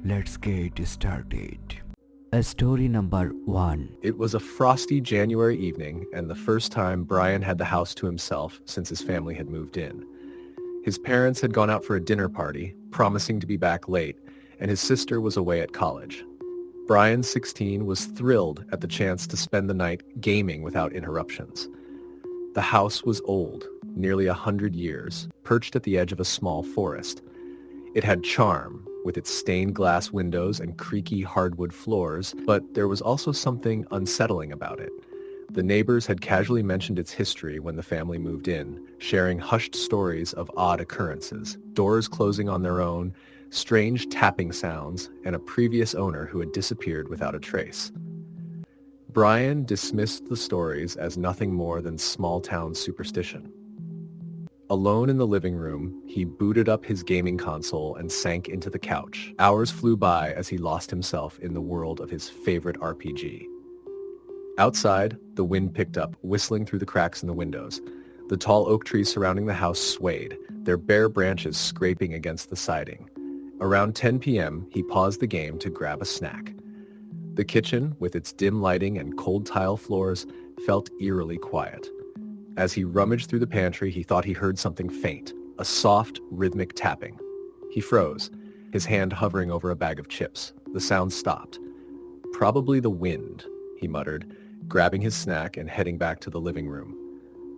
Let's get started. Story number 1. It was a frosty January evening and the first time Brian had the house to himself since his family had moved in. His parents had gone out for a dinner party, promising to be back late, and his sister was away at college. Brian, 16, was thrilled at the chance to spend the night gaming without interruptions. The house was old, nearly 100 years, perched at the edge of a small forest. It had charm, with its stained glass windows and creaky hardwood floors, but there was also something unsettling about it. The neighbors had casually mentioned its history when the family moved in, sharing hushed stories of odd occurrences, doors closing on their own, strange tapping sounds, and a previous owner who had disappeared without a trace. Brian dismissed the stories as nothing more than small-town superstition. Alone in the living room, he booted up his gaming console and sank into the couch. Hours flew by as he lost himself in the world of his favorite RPG. Outside, the wind picked up, whistling through the cracks in the windows. The tall oak trees surrounding the house swayed, their bare branches scraping against the siding. Around 10 p.m., he paused the game to grab a snack. The kitchen, with its dim lighting and cold tile floors, felt eerily quiet. As he rummaged through the pantry, he thought he heard something faint, a soft, rhythmic tapping. He froze, his hand hovering over a bag of chips. The sound stopped. "Probably the wind," he muttered, grabbing his snack and heading back to the living room.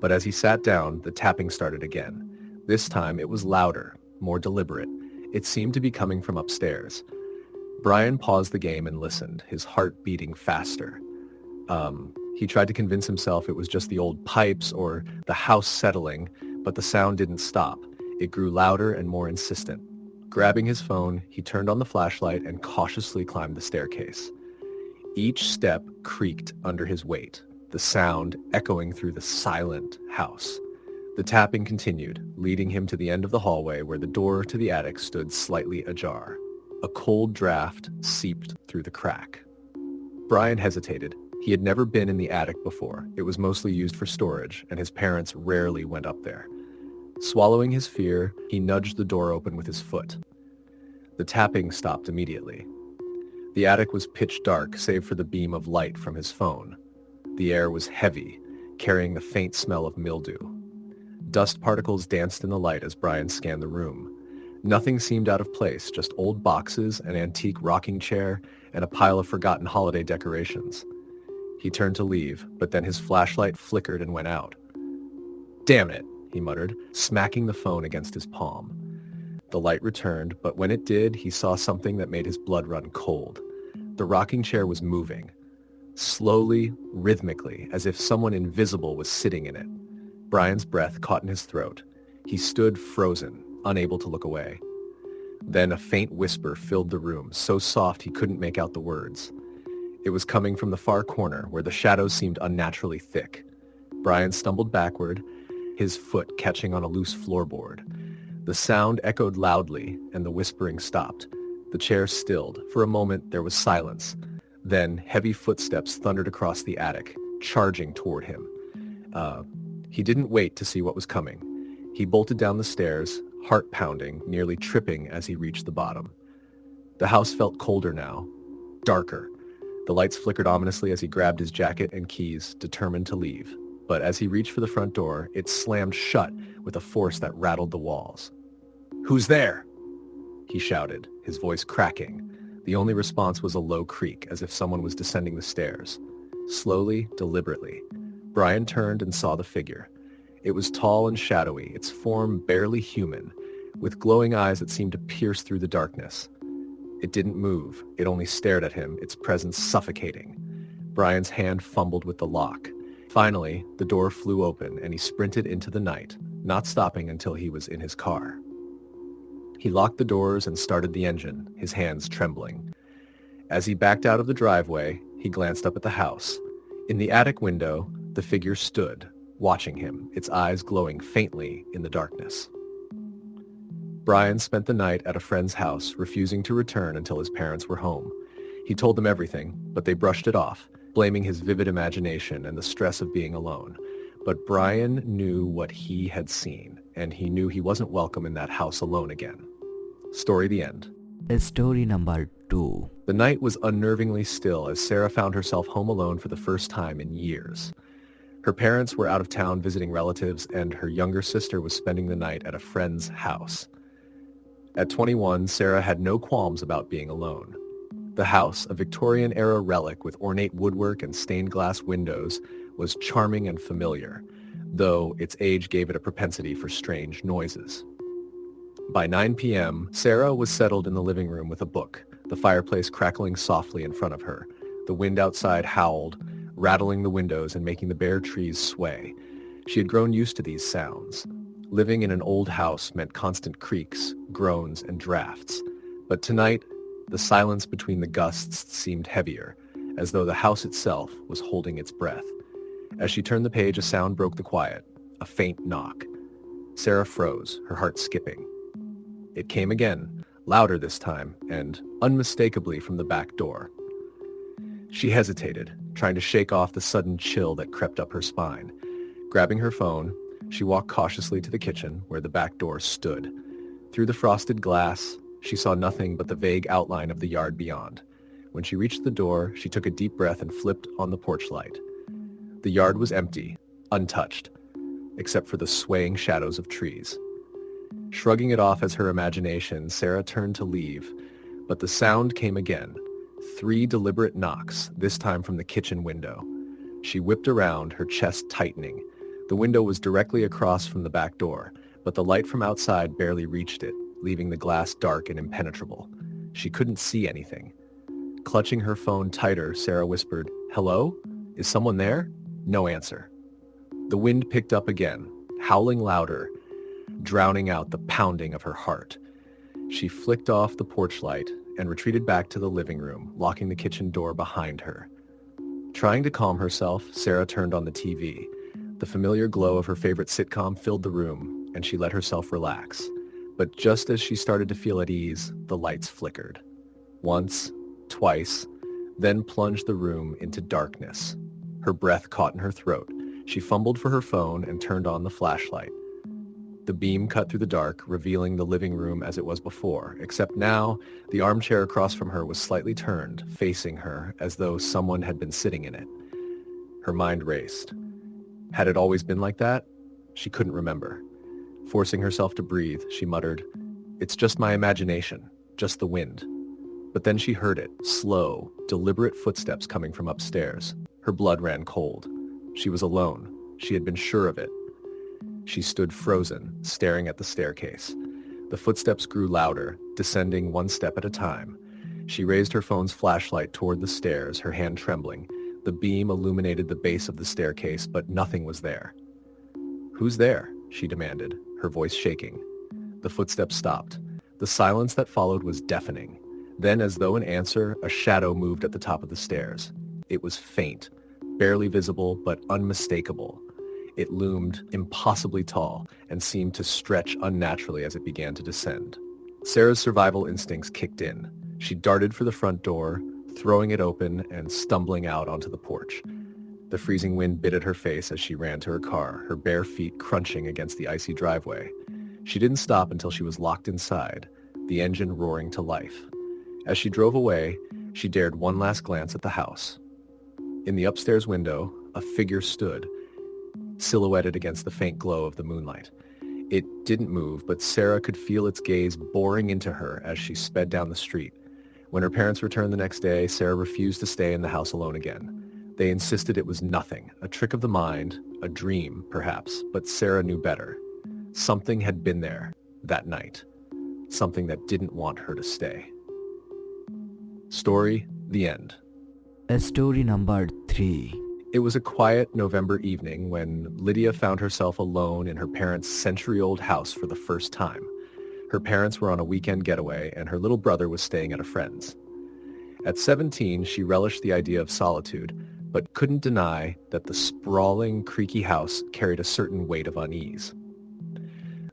But as he sat down, the tapping started again. This time it was louder, more deliberate. It seemed to be coming from upstairs. Brian paused the game and listened, his heart beating faster. He tried to convince himself it was just the old pipes or the house settling, but the sound didn't stop. It grew louder and more insistent. Grabbing his phone, he turned on the flashlight and cautiously climbed the staircase. Each step creaked under his weight, the sound echoing through the silent house. The tapping continued, leading him to the end of the hallway where the door to the attic stood slightly ajar. A cold draft seeped through the crack. Brian hesitated. He had never been in the attic before. It was mostly used for storage, and his parents rarely went up there. Swallowing his fear, he nudged the door open with his foot. The tapping stopped immediately. The attic was pitch dark, save for the beam of light from his phone. The air was heavy, carrying the faint smell of mildew. Dust particles danced in the light as Brian scanned the room. Nothing seemed out of place, just old boxes, an antique rocking chair, and a pile of forgotten holiday decorations. He turned to leave, but then his flashlight flickered and went out. "Damn it," he muttered, smacking the phone against his palm. The light returned, but when it did, he saw something that made his blood run cold. The rocking chair was moving. Slowly, rhythmically, as if someone invisible was sitting in it. Brian's breath caught in his throat. He stood frozen, unable to look away. Then a faint whisper filled the room, so soft he couldn't make out the words. It was coming from the far corner, where the shadows seemed unnaturally thick. Brian stumbled backward, his foot catching on a loose floorboard. The sound echoed loudly, and the whispering stopped. The chair stilled. For a moment, there was silence. Then, heavy footsteps thundered across the attic, charging toward him. He didn't wait to see what was coming. He bolted down the stairs, heart pounding, nearly tripping as he reached the bottom. The house felt colder now, darker. The lights flickered ominously as he grabbed his jacket and keys, determined to leave. But as he reached for the front door, it slammed shut with a force that rattled the walls. "Who's there?" he shouted, his voice cracking. The only response was a low creak, as if someone was descending the stairs. Slowly, deliberately, Brian turned and saw the figure. It was tall and shadowy, its form barely human, with glowing eyes that seemed to pierce through the darkness. It didn't move. It only stared at him, its presence suffocating. Brian's hand fumbled with the lock. Finally, the door flew open and he sprinted into the night, not stopping until he was in his car. He locked the doors and started the engine, his hands trembling. As he backed out of the driveway, he glanced up at the house. In the attic window, the figure stood, watching him, its eyes glowing faintly in the darkness. Brian spent the night at a friend's house, refusing to return until his parents were home. He told them everything, but they brushed it off, blaming his vivid imagination and the stress of being alone. But Brian knew what he had seen, and he knew he wasn't welcome in that house alone again. Story the end. Story number 2. The night was unnervingly still as Sarah found herself home alone for the first time in years. Her parents were out of town visiting relatives, and her younger sister was spending the night at a friend's house. At 21, Sarah had no qualms about being alone. The house, a Victorian-era relic with ornate woodwork and stained glass windows, was charming and familiar, though its age gave it a propensity for strange noises. By 9 p.m., Sarah was settled in the living room with a book, the fireplace crackling softly in front of her. The wind outside howled, rattling the windows and making the bare trees sway. She had grown used to these sounds. Living in an old house meant constant creaks, groans, and drafts. But tonight, the silence between the gusts seemed heavier, as though the house itself was holding its breath. As she turned the page, a sound broke the quiet, a faint knock. Sarah froze, her heart skipping. It came again, louder this time, and unmistakably from the back door. She hesitated, trying to shake off the sudden chill that crept up her spine. Grabbing her phone, she walked cautiously to the kitchen, where the back door stood. Through the frosted glass, she saw nothing but the vague outline of the yard beyond. When she reached the door, she took a deep breath and flipped on the porch light. The yard was empty, untouched, except for the swaying shadows of trees. Shrugging it off as her imagination, Sarah turned to leave, but the sound came again. 3 deliberate knocks, this time from the kitchen window. She whipped around, her chest tightening. The window was directly across from the back door, but the light from outside barely reached it, leaving the glass dark and impenetrable. She couldn't see anything. Clutching her phone tighter, Sarah whispered, "Hello? Is someone there?" No answer. The wind picked up again, howling louder, drowning out the pounding of her heart. She flicked off the porch light and retreated back to the living room, locking the kitchen door behind her. Trying to calm herself, Sarah turned on the TV. The familiar glow of her favorite sitcom filled the room, and she let herself relax. But just as she started to feel at ease, the lights flickered. Once, twice, then plunged the room into darkness. Her breath caught in her throat. She fumbled for her phone and turned on the flashlight. The beam cut through the dark, revealing the living room as it was before, except now the armchair across from her was slightly turned, facing her, as though someone had been sitting in it. Her mind raced. Had it always been like that? She couldn't remember. Forcing herself to breathe, she muttered, "It's just my imagination, just the wind." But then she heard it, slow, deliberate footsteps coming from upstairs. Her blood ran cold. She was alone. She had been sure of it. She stood frozen, staring at the staircase. The footsteps grew louder, descending one step at a time. She raised her phone's flashlight toward the stairs, her hand trembling. The beam illuminated the base of the staircase, but nothing was there. "Who's there?" she demanded, her voice shaking. The footsteps stopped. The silence that followed was deafening. Then, as though in answer, a shadow moved at the top of the stairs. It was faint, barely visible, but unmistakable. It loomed impossibly tall and seemed to stretch unnaturally as it began to descend. Sarah's survival instincts kicked in. She darted for the front door, throwing it open and stumbling out onto the porch. The freezing wind bit at her face as she ran to her car, her bare feet crunching against the icy driveway. She didn't stop until she was locked inside, the engine roaring to life. As she drove away, she dared one last glance at the house. In the upstairs window, a figure stood, silhouetted against the faint glow of the moonlight. It didn't move, but Sarah could feel its gaze boring into her as she sped down the street. When her parents returned the next day, Sarah refused to stay in the house alone again. They insisted it was nothing, a trick of the mind, a dream, perhaps, but Sarah knew better. Something had been there that night, something that didn't want her to stay. Story, the end. Story number 3. It was a quiet November evening when Lydia found herself alone in her parents' century-old house for the first time. Her parents were on a weekend getaway, and her little brother was staying at a friend's. At 17, she relished the idea of solitude, but couldn't deny that the sprawling, creaky house carried a certain weight of unease.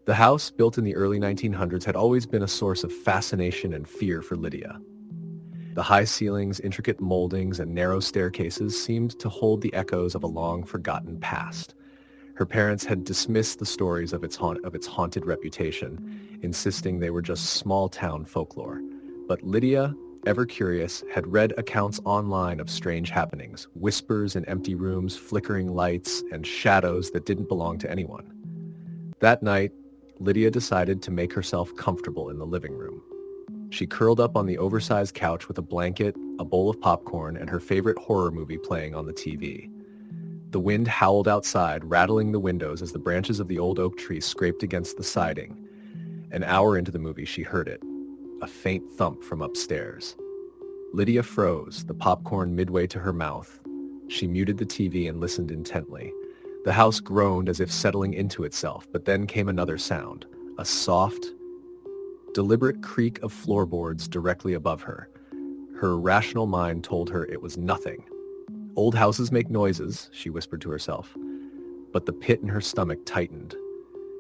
The house, built in the early 1900s, had always been a source of fascination and fear for Lydia. The high ceilings, intricate moldings, and narrow staircases seemed to hold the echoes of a long-forgotten past. Her parents had dismissed the stories of its haunted reputation, insisting they were just small-town folklore. But Lydia, ever curious, had read accounts online of strange happenings, whispers in empty rooms, flickering lights, and shadows that didn't belong to anyone. That night, Lydia decided to make herself comfortable in the living room. She curled up on the oversized couch with a blanket, a bowl of popcorn, and her favorite horror movie playing on the TV. The wind howled outside, rattling the windows as the branches of the old oak tree scraped against the siding. An hour into the movie, she heard it, a faint thump from upstairs. Lydia froze, the popcorn midway to her mouth. She muted the TV and listened intently. The house groaned as if settling into itself, but then came another sound, a soft, deliberate creak of floorboards directly above her. Her rational mind told her it was nothing. Old houses make noises, she whispered to herself, but the pit in her stomach tightened.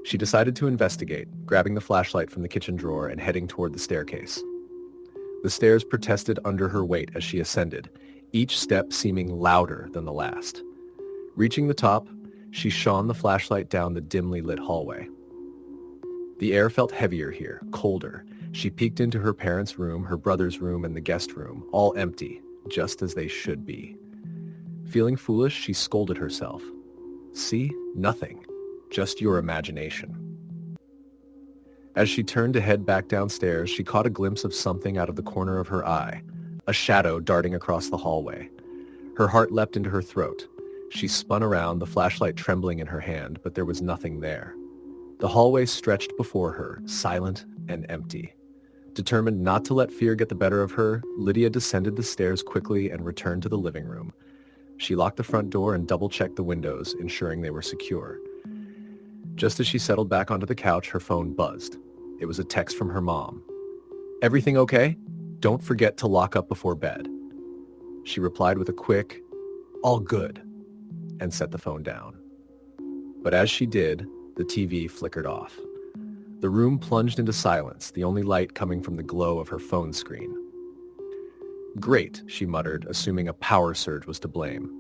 She decided to investigate, grabbing the flashlight from the kitchen drawer and heading toward the staircase. The stairs protested under her weight as she ascended, each step seeming louder than the last. Reaching the top, she shone the flashlight down the dimly lit hallway. The air felt heavier here, colder. She peeked into her parents' room, her brother's room, and the guest room, all empty, just as they should be. Feeling foolish, she scolded herself. See? Nothing. Just your imagination. As she turned to head back downstairs, she caught a glimpse of something out of the corner of her eye, a shadow darting across the hallway. Her heart leapt into her throat. She spun around, the flashlight trembling in her hand, but there was nothing there. The hallway stretched before her, silent and empty. Determined not to let fear get the better of her, Lydia descended the stairs quickly and returned to the living room. She locked the front door and double-checked the windows, ensuring they were secure. Just as she settled back onto the couch, her phone buzzed. It was a text from her mom. "Everything okay? Don't forget to lock up before bed." She replied with a quick, "All good," and set the phone down. But as she did, the TV flickered off. The room plunged into silence, the only light coming from the glow of her phone screen. "Great," she muttered, assuming a power surge was to blame.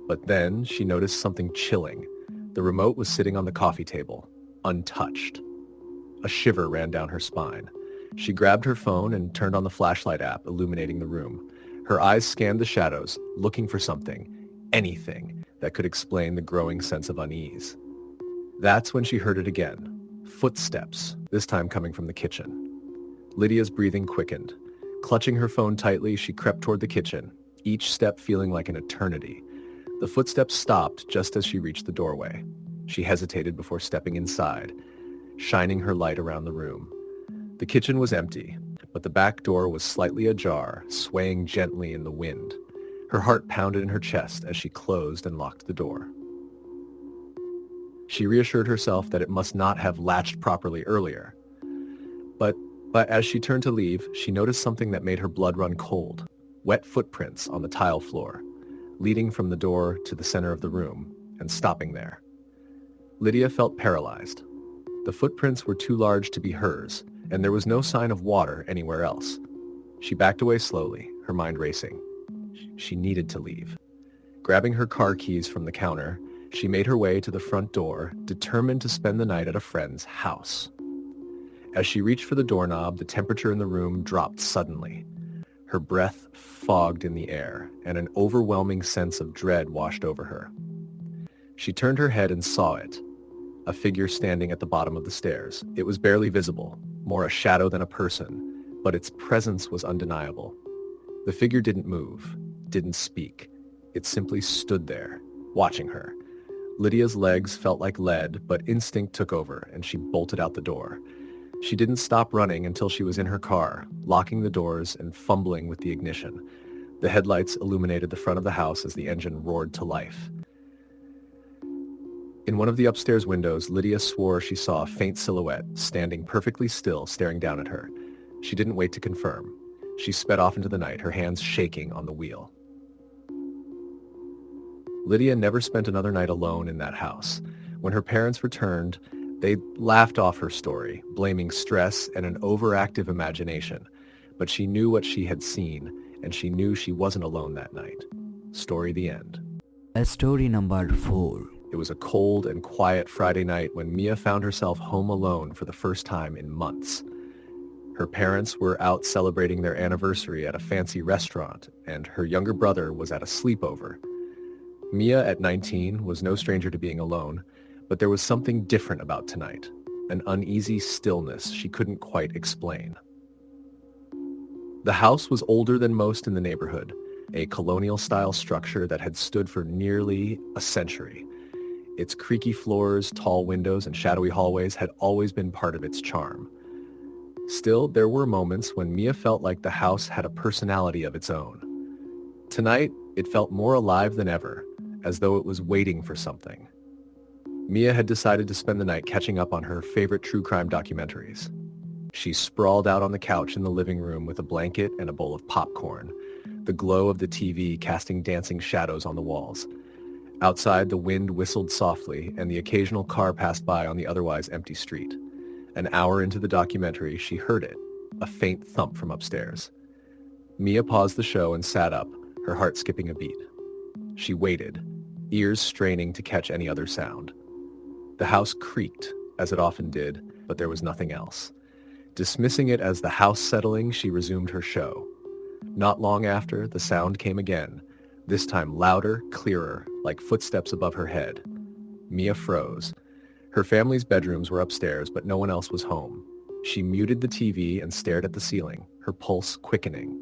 But then she noticed something chilling. The remote was sitting on the coffee table, untouched. A shiver ran down her spine. She grabbed her phone and turned on the flashlight app, illuminating the room. Her eyes scanned the shadows, looking for something, anything, that could explain the growing sense of unease. That's when she heard it again. Footsteps, this time coming from the kitchen. Lydia's breathing quickened. Clutching her phone tightly, she crept toward the kitchen, each step feeling like an eternity. The footsteps stopped just as she reached the doorway. She hesitated before stepping inside, shining her light around the room. The kitchen was empty, but the back door was slightly ajar, swaying gently in the wind. Her heart pounded in her chest as she closed and locked the door. She reassured herself that it must not have latched properly earlier. But as she turned to leave, she noticed something that made her blood run cold. Wet footprints on the tile floor, leading from the door to the center of the room and stopping there. Lydia felt paralyzed. The footprints were too large to be hers, and there was no sign of water anywhere else. She backed away slowly, her mind racing. She needed to leave. Grabbing her car keys from the counter, she made her way to the front door, determined to spend the night at a friend's house. As she reached for the doorknob, the temperature in the room dropped suddenly. Her breath fogged in the air, and an overwhelming sense of dread washed over her. She turned her head and saw it, a figure standing at the bottom of the stairs. It was barely visible, more a shadow than a person, but its presence was undeniable. The figure didn't move, didn't speak. It simply stood there, watching her. Lydia's legs felt like lead, but instinct took over, and she bolted out the door. She didn't stop running until she was in her car, locking the doors and fumbling with the ignition. The headlights illuminated the front of the house as the engine roared to life. In one of the upstairs windows, Lydia swore she saw a faint silhouette, standing perfectly still, staring down at her. She didn't wait to confirm. She sped off into the night, her hands shaking on the wheel. Lydia never spent another night alone in that house. When her parents returned, they laughed off her story, blaming stress and an overactive imagination. But she knew what she had seen, and she knew she wasn't alone that night. Story the end. Story number 4. It was a cold and quiet Friday night when Mia found herself home alone for the first time in months. Her parents were out celebrating their anniversary at a fancy restaurant, and her younger brother was at a sleepover. Mia, at 19, was no stranger to being alone, but there was something different about tonight, an uneasy stillness she couldn't quite explain. The house was older than most in the neighborhood, a colonial-style structure that had stood for nearly a century. Its creaky floors, tall windows, and shadowy hallways had always been part of its charm. Still, there were moments when Mia felt like the house had a personality of its own. Tonight, it felt more alive than ever, as though it was waiting for something. Mia had decided to spend the night catching up on her favorite true crime documentaries. She sprawled out on the couch in the living room with a blanket and a bowl of popcorn, the glow of the TV casting dancing shadows on the walls. Outside, the wind whistled softly, and the occasional car passed by on the otherwise empty street. An hour into the documentary, she heard it, a faint thump from upstairs. Mia paused the show and sat up, her heart skipping a beat. She waited, ears straining to catch any other sound. The house creaked, as it often did, but there was nothing else. Dismissing it as the house settling, she resumed her show. Not long after, the sound came again, this time louder, clearer, like footsteps above her head. Mia froze. Her family's bedrooms were upstairs, but no one else was home. She muted the TV and stared at the ceiling, her pulse quickening.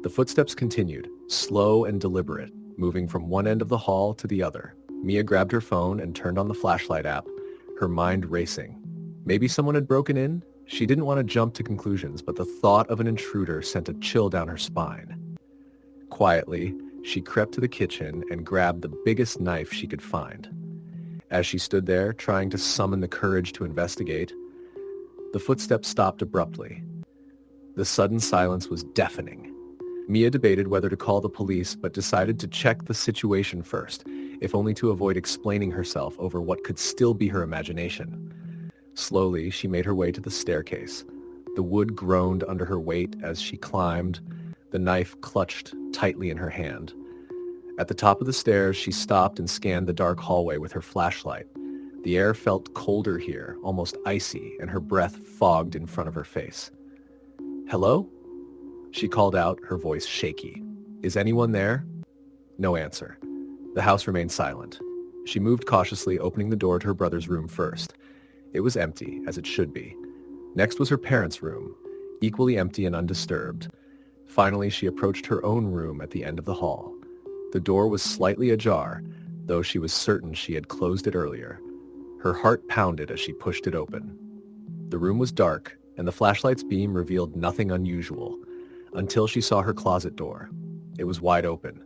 The footsteps continued, slow and deliberate, moving from one end of the hall to the other. Mia grabbed her phone and turned on the flashlight app, her mind racing. Maybe someone had broken in? She didn't want to jump to conclusions, but the thought of an intruder sent a chill down her spine. Quietly, she crept to the kitchen and grabbed the biggest knife she could find. As she stood there, trying to summon the courage to investigate, the footsteps stopped abruptly. The sudden silence was deafening. Mia debated whether to call the police, but decided to check the situation first, if only to avoid explaining herself over what could still be her imagination. Slowly, she made her way to the staircase. The wood groaned under her weight as she climbed, the knife clutched tightly in her hand. At the top of the stairs, she stopped and scanned the dark hallway with her flashlight. The air felt colder here, almost icy, and her breath fogged in front of her face. "Hello?" She called out, her voice shaky. "Is anyone there?" No answer. The house remained silent. She moved cautiously, opening the door to her brother's room first. It was empty, as it should be. Next was her parents' room, equally empty and undisturbed. Finally, she approached her own room at the end of the hall. The door was slightly ajar, though she was certain she had closed it earlier. Her heart pounded as she pushed it open. The room was dark, and the flashlight's beam revealed nothing unusual, until she saw her closet door. It was wide open.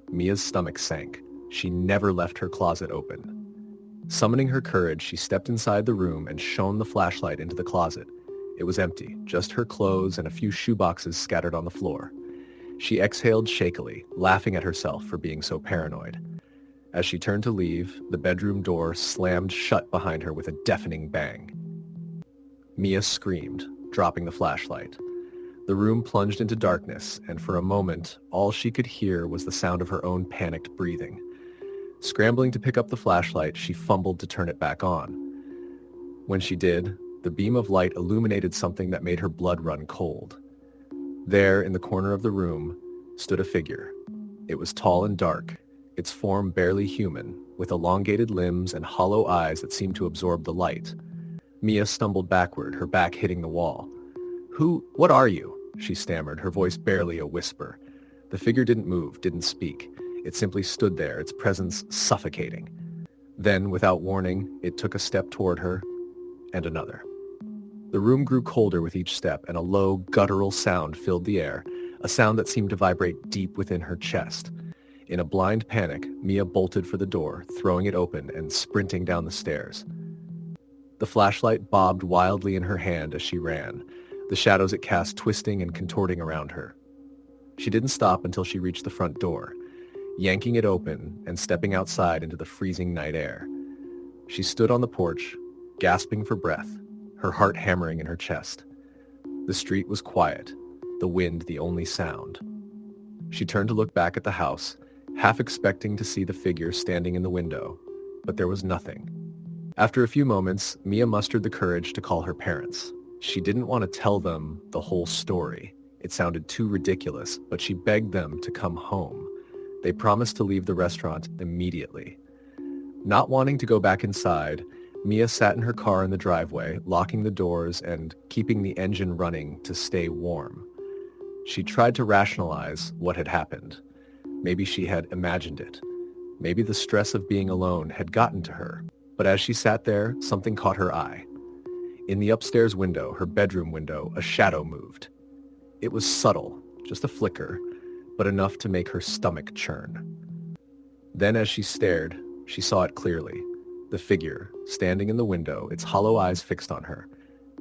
Mia's stomach sank. She never left her closet open. Summoning her courage, she stepped inside the room and shone the flashlight into the closet. It was empty, just her clothes and a few shoeboxes scattered on the floor. She exhaled shakily, laughing at herself for being so paranoid. As she turned to leave, the bedroom door slammed shut behind her with a deafening bang. Mia screamed, dropping the flashlight. The room plunged into darkness, and for a moment, all she could hear was the sound of her own panicked breathing. Scrambling to pick up the flashlight, she fumbled to turn it back on. When she did, the beam of light illuminated something that made her blood run cold. There, in the corner of the room, stood a figure. It was tall and dark, its form barely human, with elongated limbs and hollow eyes that seemed to absorb the light. Mia stumbled backward, her back hitting the wall. What are you?" she stammered, her voice barely a whisper. The figure didn't move, didn't speak. It simply stood there, its presence suffocating. Then, without warning, it took a step toward her, and another. The room grew colder with each step, and a low, guttural sound filled the air, a sound that seemed to vibrate deep within her chest. In a blind panic, Mia bolted for the door, throwing it open and sprinting down the stairs. The flashlight bobbed wildly in her hand as she ran, the shadows it cast twisting and contorting around her. She didn't stop until she reached the front door, yanking it open and stepping outside into the freezing night air. She stood on the porch, gasping for breath, her heart hammering in her chest. The street was quiet, the wind the only sound. She turned to look back at the house, half expecting to see the figure standing in the window, but there was nothing. After a few moments, Mia mustered the courage to call her parents. She didn't want to tell them the whole story. It sounded too ridiculous, but she begged them to come home. They promised to leave the restaurant immediately. Not wanting to go back inside, Mia sat in her car in the driveway, locking the doors and keeping the engine running to stay warm. She tried to rationalize what had happened. Maybe she had imagined it. Maybe the stress of being alone had gotten to her. But as she sat there, something caught her eye. In the upstairs window, her bedroom window, a shadow moved. It was subtle, just a flicker, but enough to make her stomach churn. Then as she stared, she saw it clearly. The figure, standing in the window, its hollow eyes fixed on her.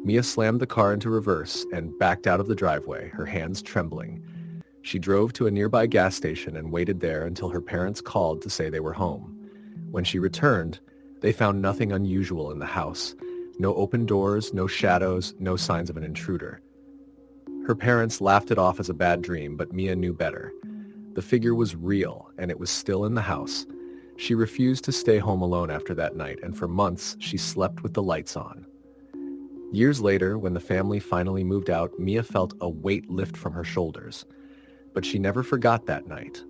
Mia slammed the car into reverse and backed out of the driveway, her hands trembling. She drove to a nearby gas station and waited there until her parents called to say they were home. When she returned, they found nothing unusual in the house. No open doors, no shadows, no signs of an intruder. Her parents laughed it off as a bad dream, but Mia knew better. The figure was real, and it was still in the house. She refused to stay home alone after that night, and for months she slept with the lights on. Years later, when the family finally moved out, Mia felt a weight lift from her shoulders. But she never forgot that night,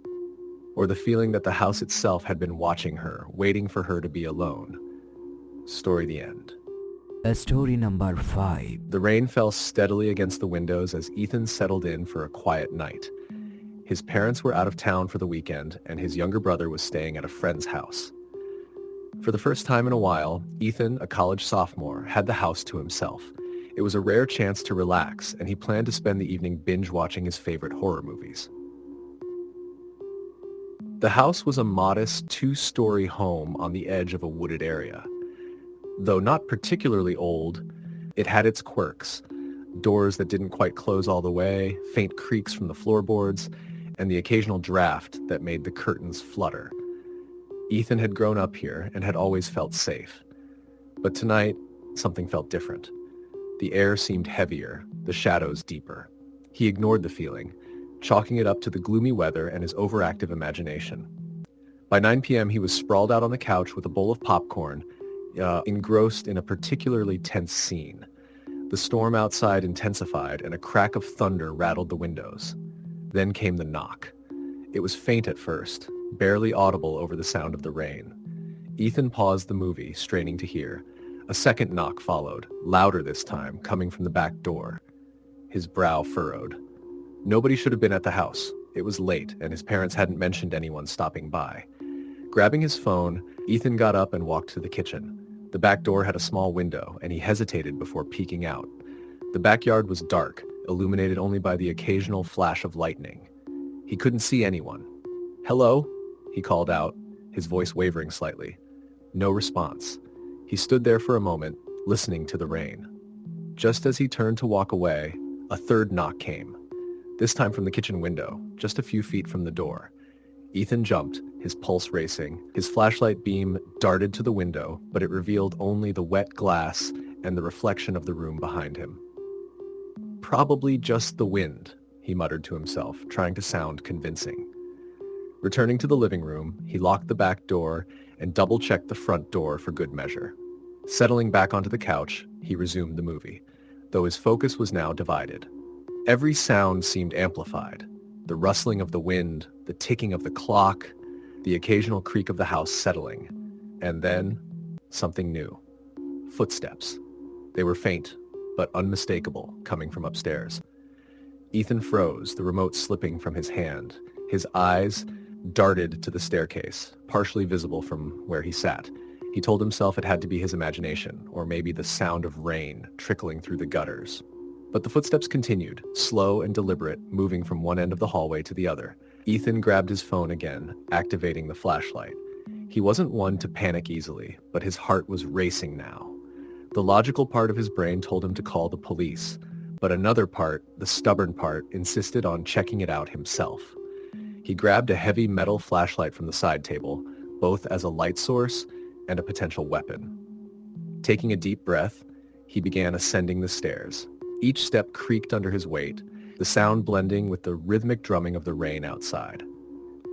or the feeling that the house itself had been watching her, waiting for her to be alone. Story the end. Story number 5. The rain fell steadily against the windows as Ethan settled in for a quiet night. His parents were out of town for the weekend, and his younger brother was staying at a friend's house. For the first time in a while, Ethan, a college sophomore, had the house to himself. It was a rare chance to relax, and he planned to spend the evening binge-watching his favorite horror movies. The house was a modest 2-story home on the edge of a wooded area. Though not particularly old, it had its quirks. Doors that didn't quite close all the way, faint creaks from the floorboards, and the occasional draft that made the curtains flutter. Ethan had grown up here and had always felt safe. But tonight, something felt different. The air seemed heavier, the shadows deeper. He ignored the feeling, chalking it up to the gloomy weather and his overactive imagination. By 9 p.m., he was sprawled out on the couch with a bowl of popcorn, engrossed in a particularly tense scene. The storm outside intensified, and a crack of thunder rattled the windows. Then came the knock. It was faint at first, barely audible over the sound of the rain. Ethan paused the movie, straining to hear. A second knock followed, louder this time, coming from the back door. His brow furrowed. Nobody should have been at the house. It was late, and his parents hadn't mentioned anyone stopping by. Grabbing his phone, Ethan got up and walked to the kitchen. The back door had a small window, and he hesitated before peeking out. The backyard was dark, illuminated only by the occasional flash of lightning. He couldn't see anyone. "Hello?" he called out, his voice wavering slightly. No response. He stood there for a moment, listening to the rain. Just as he turned to walk away, a third knock came, this time from the kitchen window, just a few feet from the door. Ethan jumped, his pulse racing. His flashlight beam darted to the window, but it revealed only the wet glass and the reflection of the room behind him. "Probably just the wind," he muttered to himself, trying to sound convincing. Returning to the living room, he locked the back door and double-checked the front door for good measure. Settling back onto the couch, he resumed the movie, though his focus was now divided. Every sound seemed amplified. The rustling of the wind, the ticking of the clock, the occasional creak of the house settling. And then, something new. Footsteps. They were faint, but unmistakable, coming from upstairs. Ethan froze, the remote slipping from his hand. His eyes darted to the staircase, partially visible from where he sat. He told himself it had to be his imagination, or maybe the sound of rain trickling through the gutters. But the footsteps continued, slow and deliberate, moving from one end of the hallway to the other. Ethan grabbed his phone again, activating the flashlight. He wasn't one to panic easily, but his heart was racing now. The logical part of his brain told him to call the police, but another part, the stubborn part, insisted on checking it out himself. He grabbed a heavy metal flashlight from the side table, both as a light source and a potential weapon. Taking a deep breath, he began ascending the stairs. Each step creaked under his weight, the sound blending with the rhythmic drumming of the rain outside.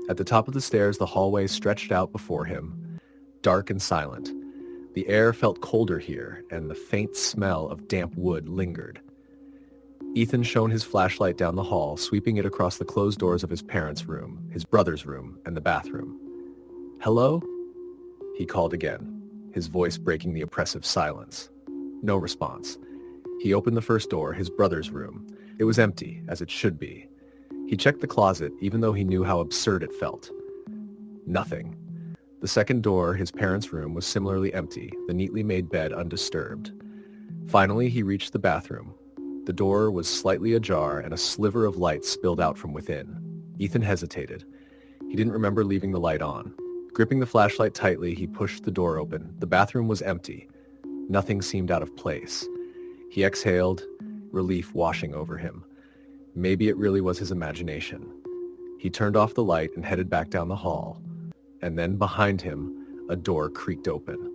At the top of the stairs, the hallway stretched out before him, dark and silent. The air felt colder here, and the faint smell of damp wood lingered. Ethan shone his flashlight down the hall, sweeping it across the closed doors of his parents' room, his brother's room, and the bathroom. "Hello?" He called again, his voice breaking the oppressive silence. No response. He opened the first door, his brother's room. It was empty, as it should be. He checked the closet, even though he knew how absurd it felt. Nothing. The second door, his parents' room, was similarly empty, the neatly made bed undisturbed. Finally, he reached the bathroom. The door was slightly ajar, and a sliver of light spilled out from within. Ethan hesitated. He didn't remember leaving the light on. Gripping the flashlight tightly, he pushed the door open. The bathroom was empty. Nothing seemed out of place. He exhaled, relief washing over him. Maybe it really was his imagination. He turned off the light and headed back down the hall. And then behind him, a door creaked open.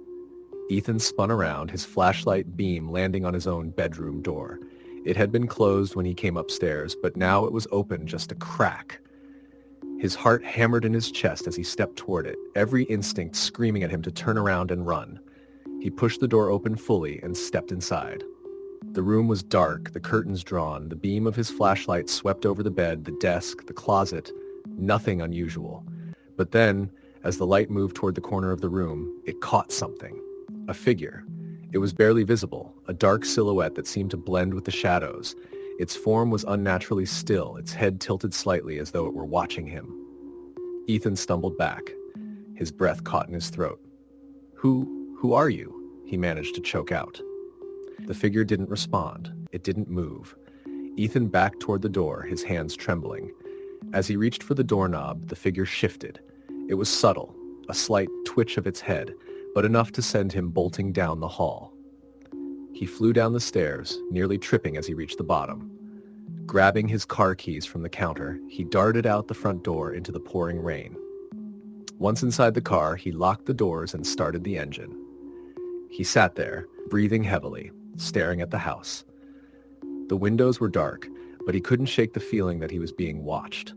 Ethan spun around, his flashlight beam landing on his own bedroom door. It had been closed when he came upstairs, but now it was open just a crack. His heart hammered in his chest as he stepped toward it, every instinct screaming at him to turn around and run. He pushed the door open fully and stepped inside. The room was dark, the curtains drawn, the beam of his flashlight swept over the bed, the desk, the closet. Nothing unusual. But then, as the light moved toward the corner of the room, it caught something. A figure. It was barely visible, a dark silhouette that seemed to blend with the shadows. Its form was unnaturally still, its head tilted slightly as though it were watching him. Ethan stumbled back. His breath caught in his throat. Who are you?" he managed to choke out. The figure didn't respond. It didn't move. Ethan backed toward the door, his hands trembling. As he reached for the doorknob, the figure shifted. It was subtle, a slight twitch of its head, but enough to send him bolting down the hall. He flew down the stairs, nearly tripping as he reached the bottom. Grabbing his car keys from the counter, he darted out the front door into the pouring rain. Once inside the car, he locked the doors and started the engine. He sat there, breathing heavily, staring at the house. The windows were dark, but he couldn't shake the feeling that he was being watched.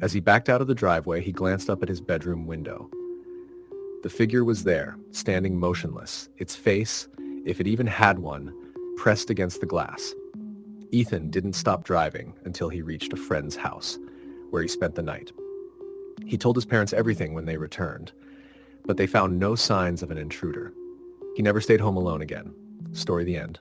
As he backed out of the driveway, he glanced up at his bedroom window. The figure was there, standing motionless, its face, if it even had one, pressed against the glass. Ethan didn't stop driving until he reached a friend's house, where he spent the night. He told his parents everything when they returned, but they found no signs of an intruder. He never stayed home alone again. Story the end.